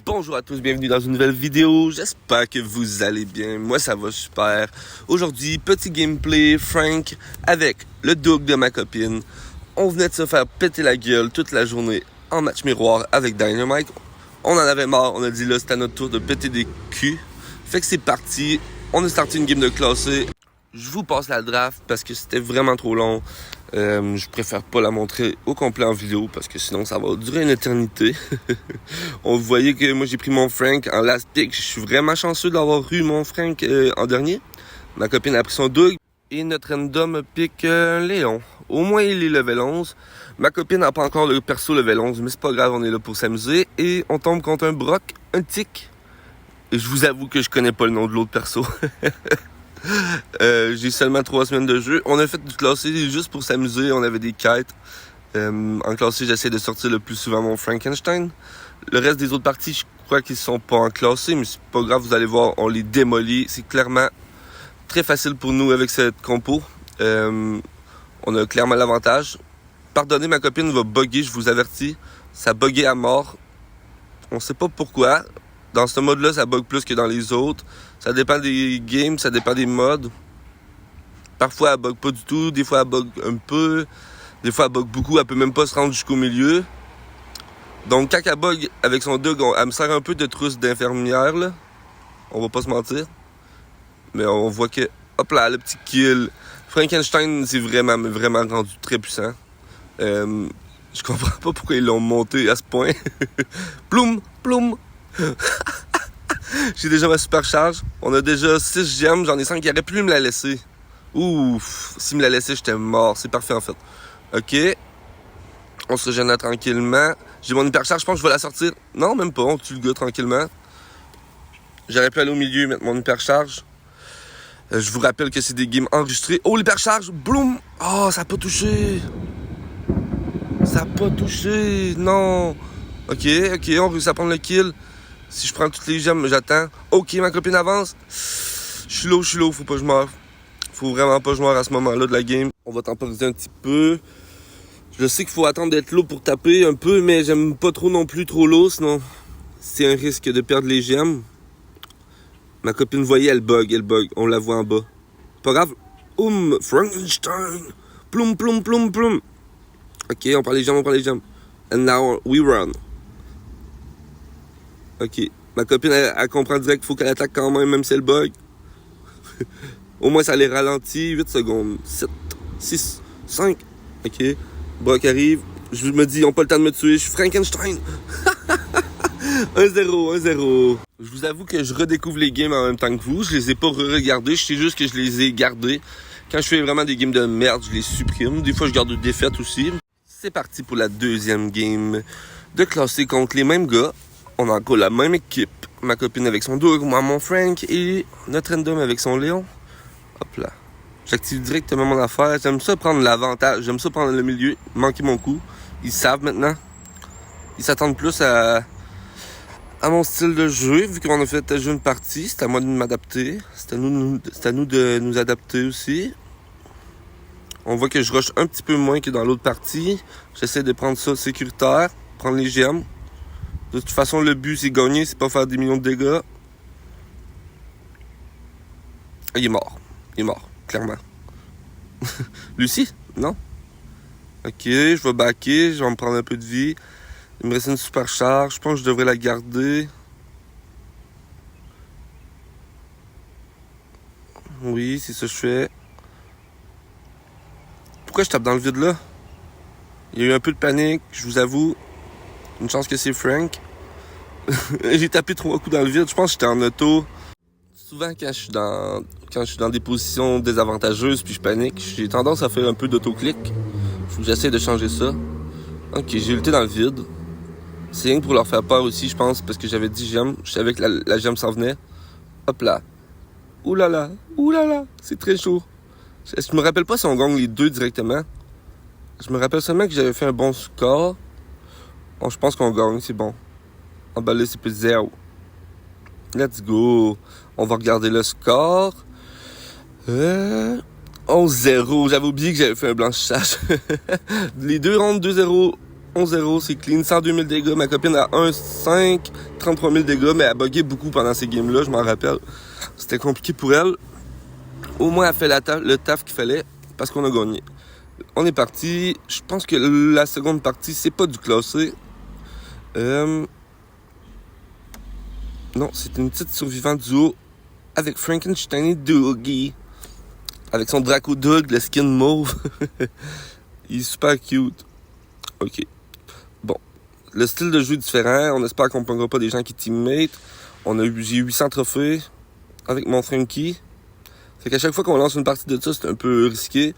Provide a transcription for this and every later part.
Bonjour à tous, bienvenue dans une nouvelle vidéo. J'espère que vous allez bien. Moi, ça va super. Aujourd'hui, petit gameplay Frank avec le Doug de ma copine. On venait de se faire péter la gueule toute la journée en match miroir avec Dynamite. On en avait marre, on a dit là, c'était à notre tour de péter des culs. Fait que c'est parti. On a starté une game de classé. Je vous passe la draft parce que c'était vraiment trop long. Je préfère pas la montrer au complet en vidéo parce que sinon ça va durer une éternité. On voyait que moi j'ai pris mon Frank en last pick. Je suis vraiment chanceux d'avoir eu mon Frank en dernier. Ma copine a pris son Doug et notre random pick Léon. Au moins il est level 11. Ma copine n'a pas encore le perso level 11, mais c'est pas grave, on est là pour s'amuser. Et on tombe contre un Brock, un Tic. Et je vous avoue que je connais pas le nom de l'autre perso. J'ai seulement 3 semaines de jeu. On a fait du classé juste pour s'amuser. On avait des quêtes. En classé, j'essaie de sortir le plus souvent mon Frankenstein. Le reste des autres parties, je crois qu'ils sont pas en classé, mais c'est pas grave, vous allez voir, on les démolit. C'est clairement très facile pour nous avec cette compo. On a clairement l'avantage. Pardonnez, ma copine va bugger, je vous avertis. Ça buguait à mort. On sait pas pourquoi. Dans ce mode-là, ça bug plus que dans les autres. Ça dépend des games, ça dépend des modes. Parfois, elle bug pas du tout. Des fois, elle bug un peu. Des fois, elle bug beaucoup. Elle peut même pas se rendre jusqu'au milieu. Donc, quand elle bug avec son Doug, elle me sert un peu de trousse d'infirmière, là. On va pas se mentir. Mais on voit que, hop là, le petit kill. Frankenstein, c'est vraiment, vraiment rendu très puissant. Je comprends pas pourquoi ils l'ont monté à ce point. Ploum, ploum. J'ai déjà ma super charge. On a déjà 6 gemmes. J'en ai 5 qui auraient pu me la laisser. Ouf. S'il me la laissait, j'étais mort. C'est parfait, en fait. OK. On se régénère tranquillement. J'ai mon hyper charge. Je pense que je vais la sortir. Non, même pas. On tue le gars tranquillement. J'aurais pu aller au milieu et mettre mon hyper charge. Je vous rappelle que c'est des games enregistrés. Oh, l'hyper charge. Bloom. Oh, ça a pas touché. Ça a pas touché. Non. OK. On réussit à prendre le kill. Si je prends toutes les gemmes, j'attends. OK, ma copine avance. Je suis low. Faut pas que je meure. Faut vraiment pas que je meure à ce moment-là de la game. On va temporiser un petit peu. Je sais qu'il faut attendre d'être low pour taper un peu, mais j'aime pas trop non plus trop low, sinon c'est un risque de perdre les gemmes. Ma copine, voyez, elle bug. On la voit en bas. Pas grave. Frankenstein. Ploum. OK, on prend les gemmes. And now we run. OK. Ma copine, elle comprend direct qu'il faut qu'elle attaque quand même si elle bug. Au moins, ça les ralentit. 8 secondes. 7, 6, 5. OK. Brock arrive. Je me dis, ils n'ont pas le temps de me tuer. Je suis Frankenstein. 1-0. Je vous avoue que je redécouvre les games en même temps que vous. Je les ai pas re-regardés. Je sais juste que je les ai gardés. Quand je fais vraiment des games de merde, je les supprime. Des fois, je garde des défaites aussi. C'est parti pour la deuxième game de classé contre les mêmes gars. On a encore la même équipe. Ma copine avec son Doug, moi mon Frank et notre random avec son Léon. Hop là. J'active directement mon affaire. J'aime ça prendre l'avantage. J'aime ça prendre le milieu. Manquer mon coup. Ils savent maintenant. Ils s'attendent plus à mon style de jeu. Vu qu'on a fait déjà une partie, c'est à moi de m'adapter. C'est à nous de nous adapter aussi. On voit que je rush un petit peu moins que dans l'autre partie. J'essaie de prendre ça sécuritaire. Prendre les gemmes. De toute façon, le but, c'est gagner, c'est pas faire des millions de dégâts. Il est mort, clairement. Lucie? Non? OK, je vais backer, je vais me prendre un peu de vie. Il me reste une super charge, je pense que je devrais la garder. Oui, c'est ça que je fais. Pourquoi je tape dans le vide là? Il y a eu un peu de panique, je vous avoue. Une chance que c'est Frank. J'ai tapé 3 coups dans le vide. Je pense que j'étais en auto. Souvent, quand je suis dans des positions désavantageuses puis je panique, j'ai tendance à faire un peu d'autoclic. Faut que j'essaie de changer ça. OK, j'ai lutté dans le vide. C'est rien que pour leur faire peur aussi, je pense, parce que j'avais 10 gemmes. Je savais que la gemme s'en venait. Hop là. Ouh là là. C'est très chaud. Je me rappelle pas si on gagne les deux directement. Je me rappelle seulement que j'avais fait un bon score. Bon, je pense qu'on gagne, c'est bon. Emballé, c'est plus 0. Let's go. On va regarder le score. 11-0. J'avais oublié que j'avais fait un blanchissage. Les deux rentrent 2-0. 11-0, c'est clean. 102 000 dégâts. Ma copine a 1-5, 33 000 dégâts, mais elle a bugué beaucoup pendant ces games-là, je m'en rappelle. C'était compliqué pour elle. Au moins, elle fait le taf qu'il fallait parce qu'on a gagné. On est parti. Je pense que la seconde partie, c'est pas du classé. Non, c'est une petite survivante duo avec Frankenstein et Dougie. Avec son Draco Doug, le skin mauve. Il est super cute. Ok. Bon. Le style de jeu est différent. On espère qu'on ne prendra pas des gens qui teammate. J'ai 800 trophées avec mon Frankie. Fait qu'à chaque fois qu'on lance une partie de ça, c'est un peu risqué.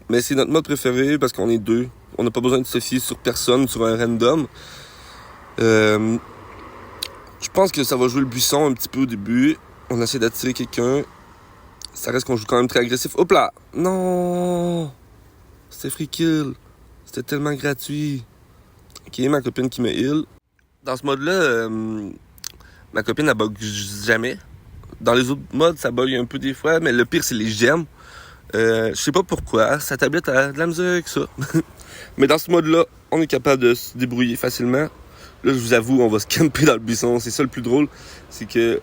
Mais c'est notre mode préféré parce qu'on est deux. On n'a pas besoin de se fier sur personne, sur un random. Je pense que ça va jouer le buisson un petit peu au début. On essaie d'attirer quelqu'un. Ça reste qu'on joue quand même très agressif. Hop là! Non! C'était free kill. C'était tellement gratuit. Ok, ma copine qui me heal. Dans ce mode-là, ma copine, elle bug jamais. Dans les autres modes, ça bug un peu des fois, mais le pire, c'est les gemmes. Je sais pas pourquoi. Sa tablette a de la misère avec ça. Mais dans ce mode-là, on est capable de se débrouiller facilement. Là, je vous avoue, on va se camper dans le buisson. C'est ça le plus drôle. C'est que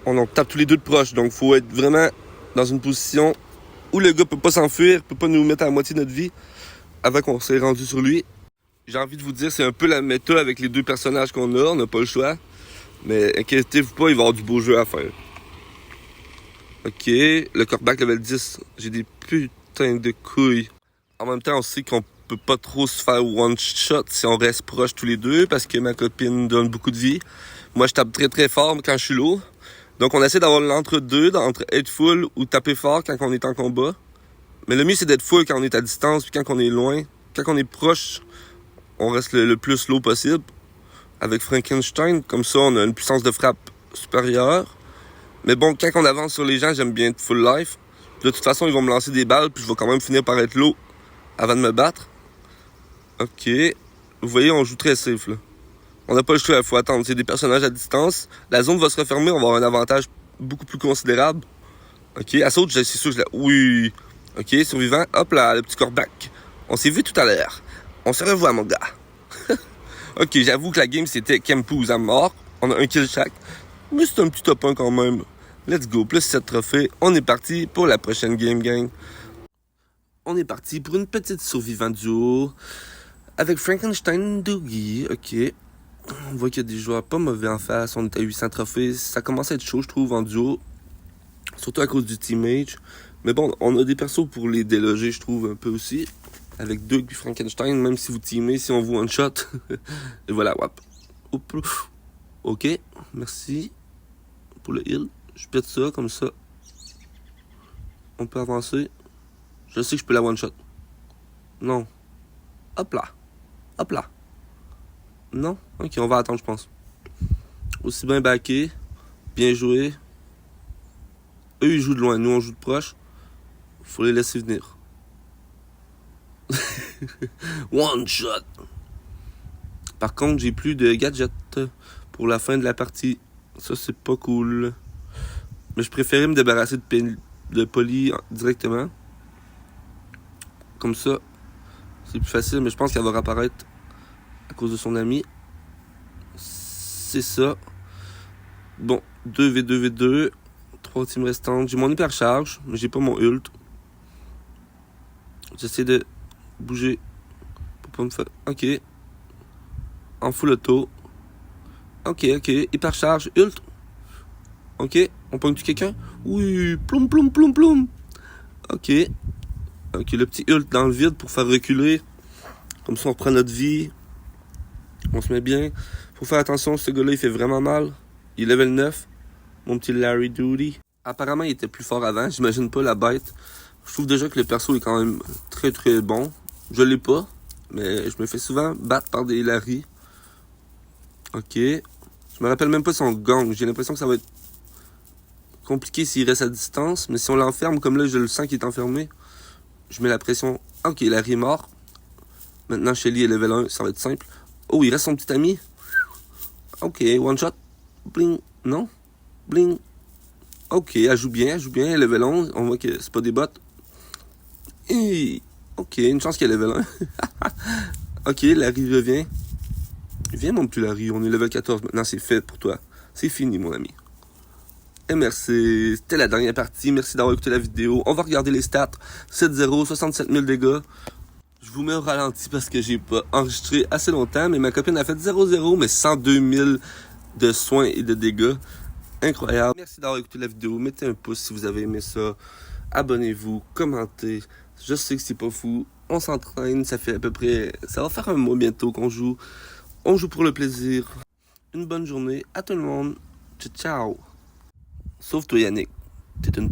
on tape tous les deux de proche. Donc, faut être vraiment dans une position où le gars peut pas s'enfuir, peut pas nous mettre à la moitié de notre vie avant qu'on s'est rendu sur lui. J'ai envie de vous dire, c'est un peu la méta avec les deux personnages qu'on a. On n'a pas le choix. Mais inquiétez-vous pas, il va y avoir du beau jeu à faire. Ok, le corback level 10. J'ai des putains de couilles. En même temps, on sait qu'on peut pas trop se faire one shot si on reste proche tous les deux parce que ma copine donne beaucoup de vie. Moi, je tape très très fort quand je suis lourd. Donc, on essaie d'avoir l'entre-deux, entre être full ou taper fort quand on est en combat. Mais le mieux, c'est d'être full quand on est à distance, puis quand on est loin. Quand on est proche, on reste le plus low possible. Avec Frankenstein, comme ça, on a une puissance de frappe supérieure. Mais bon, quand on avance sur les gens, j'aime bien être full life. De toute façon, ils vont me lancer des balles, puis je vais quand même finir par être low avant de me battre. Ok. Vous voyez, on joue très safe, là. On n'a pas le choix, il faut attendre. C'est des personnages à distance. La zone va se refermer, on va avoir un avantage beaucoup plus considérable. Ok, elle saute, c'est sûr que je la... Oui. Ok, survivant. Hop là, le petit corback. On s'est vu tout à l'heure. On se revoit, mon gars. Ok, j'avoue que la game, c'était Kempouze à mort. On a un kill chaque. Mais c'est un petit top 1 quand même. Let's go, plus 7 trophées. On est parti pour la prochaine game, gang. On est parti pour une petite survivant duo avec Frankenstein Dougie. Ok. On voit qu'il y a des joueurs pas mauvais en face. On est à 800 trophées. Ça commence à être chaud, je trouve, en duo. Surtout à cause du teammate. Mais bon, on a des persos pour les déloger, je trouve, un peu aussi. Avec Doug et Frankenstein, même si vous teamez, si on vous one-shot. Et voilà, wap. Ok, merci pour le heal. Je pète ça, comme ça. On peut avancer. Je sais que je peux la one-shot. Non. Hop là. Hop là. Non? Ok, on va attendre, je pense. Aussi bien backé. Bien joué. Eux, ils jouent de loin. Nous, on joue de proche. Faut les laisser venir. One shot. Par contre, j'ai plus de gadgets pour la fin de la partie. Ça, c'est pas cool. Mais je préférais me débarrasser de Polly directement. Comme ça, c'est plus facile. Mais je pense qu'elle va réapparaître à cause de son ami. C'est ça. Bon, 2v2v2. 3 teams restantes. J'ai mon hypercharge, mais j'ai pas mon ult. J'essaie de bouger pour pas me faire... Ok. En full auto. Ok. Hypercharge, ult. Ok. On pointe quelqu'un? Oui. Ploum, ploum, ploum, ploum. Ok. Ok, le petit ult dans le vide pour faire reculer. Comme ça, on reprend notre vie. On se met bien. Faut faire attention, ce gars-là, il fait vraiment mal. Il est level 9. Mon petit Larry Doody. Apparemment, il était plus fort avant. J'imagine pas la bête. Je trouve déjà que le perso est quand même très très bon. Je l'ai pas, mais je me fais souvent battre par des Larry. Ok. Je me rappelle même pas son gang. J'ai l'impression que ça va être compliqué s'il reste à distance. Mais si on l'enferme, comme là, je le sens qu'il est enfermé, je mets la pression. Ok, Larry est mort. Maintenant, Shelly est level 1. Ça va être simple. Oh, il reste son petit ami. Ok, one shot. Bling. Non? Bling. Ok, elle joue bien, level 11. On voit que c'est pas des bots. Et... ok, une chance qu'elle est level 1. Ok, Larry revient. Viens mon petit Larry, on est level 14 maintenant, c'est fait pour toi. C'est fini mon ami. Et merci, c'était la dernière partie, merci d'avoir écouté la vidéo. On va regarder les stats. 7-0, 67 000 dégâts. Je vous mets au ralenti parce que j'ai pas enregistré assez longtemps, mais ma copine a fait 0-0, mais 102 000 de soins et de dégâts. Incroyable. Merci d'avoir écouté la vidéo. Mettez un pouce si vous avez aimé ça. Abonnez-vous, commentez. Je sais que c'est pas fou. On s'entraîne, ça fait à peu près... Ça va faire un mois bientôt qu'on joue. On joue pour le plaisir. Une bonne journée à tout le monde. Ciao, ciao. Sauf toi Yannick. T'es une